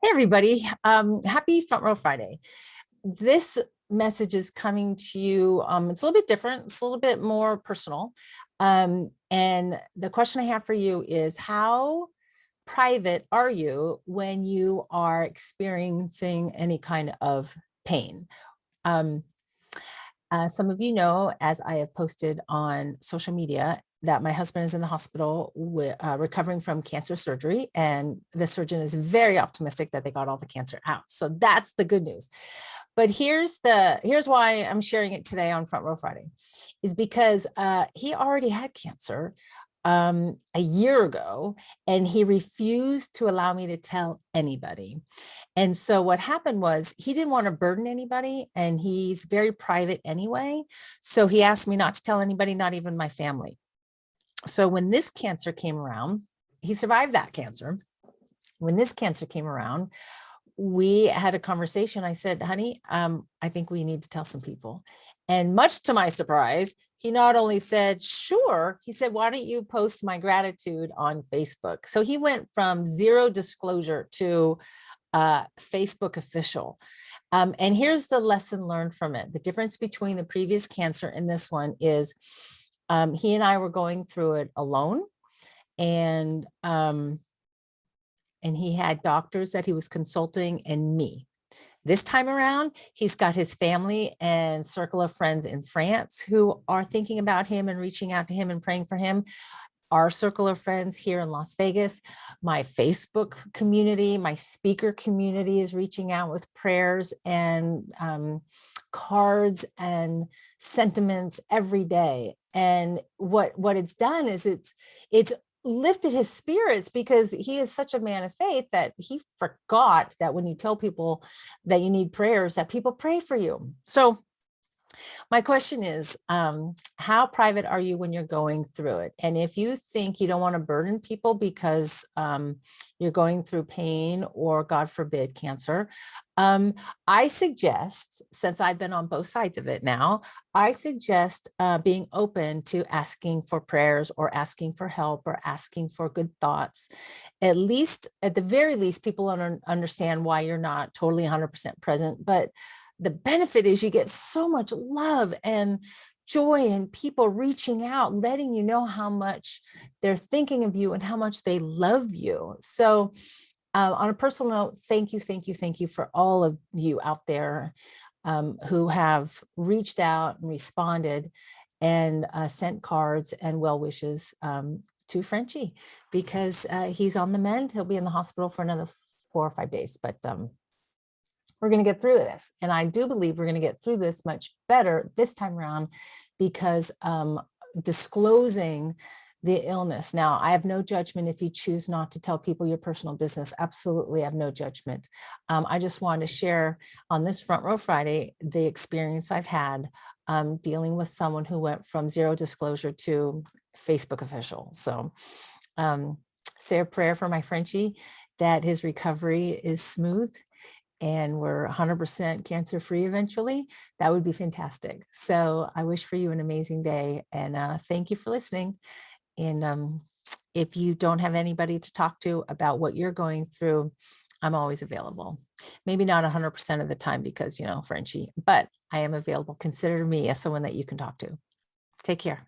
Hey, everybody. Happy Front Row Friday. This message is coming to you. It's a little bit different. It's a little bit more personal. And the question I have for you is, how private are you when you are experiencing any kind of pain? Um, some of you know, as I have posted on social media, that my husband is in the hospital recovering from cancer surgery, and the surgeon is very optimistic that they got all the cancer out. So that's the good news. But here's why I'm sharing it today on Front Row Friday, is because he already had cancer a year ago, and he refused to allow me to tell anybody. And so what happened was, he didn't want to burden anybody, and he's very private anyway. So he asked me not to tell anybody, not even my family. So when this cancer came around, he survived that cancer. When this cancer came around, we had a conversation. I said, honey, I think we need to tell some people. And much to my surprise, he not only said, sure, he said, why don't you post my gratitude on Facebook? So he went from zero disclosure to Facebook official. And here's the lesson learned from it. The difference between the previous cancer and this one is he and I were going through it alone. And he had doctors that he was consulting and me. This time around, he's got his family and circle of friends in France who are thinking about him and reaching out to him and praying for him. Our circle of friends here in Las Vegas, my Facebook community, my speaker community is reaching out with prayers and cards and sentiments every day. And what it's done is it's lifted his spirits, because he is such a man of faith that he forgot that when you tell people that you need prayers, that people pray for you. So my question is, how private are you when you're going through it? And if you think you don't want to burden people because you're going through pain or, God forbid, cancer, I suggest, since I've been on both sides of it now, I suggest being open to asking for prayers or asking for help or asking for good thoughts. At the very least, people understand why you're not totally 100% present, but the benefit is you get so much love and joy, and people reaching out, letting you know how much they're thinking of you and how much they love you. So on a personal note, thank you for all of you out there who have reached out and responded and sent cards and well wishes to Frenchie, because he's on the mend. He'll be in the hospital for another 4 or 5 days, but we're going to get through this. And I do believe we're going to get through this much better this time around, because disclosing the illness. Now, I have no judgment if you choose not to tell people your personal business. Absolutely, I have no judgment. I just wanted to share on this Front Row Friday the experience I've had dealing with someone who went from zero disclosure to Facebook official. So say a prayer for my Frenchie that his recovery is smooth and we're 100% cancer-free eventually. That would be fantastic. So I wish for you an amazing day, and thank you for listening. And if you don't have anybody to talk to about what you're going through, I'm always available. Maybe not 100% of the time because, Frenchie, but I am available. Consider me as someone that you can talk to. Take care.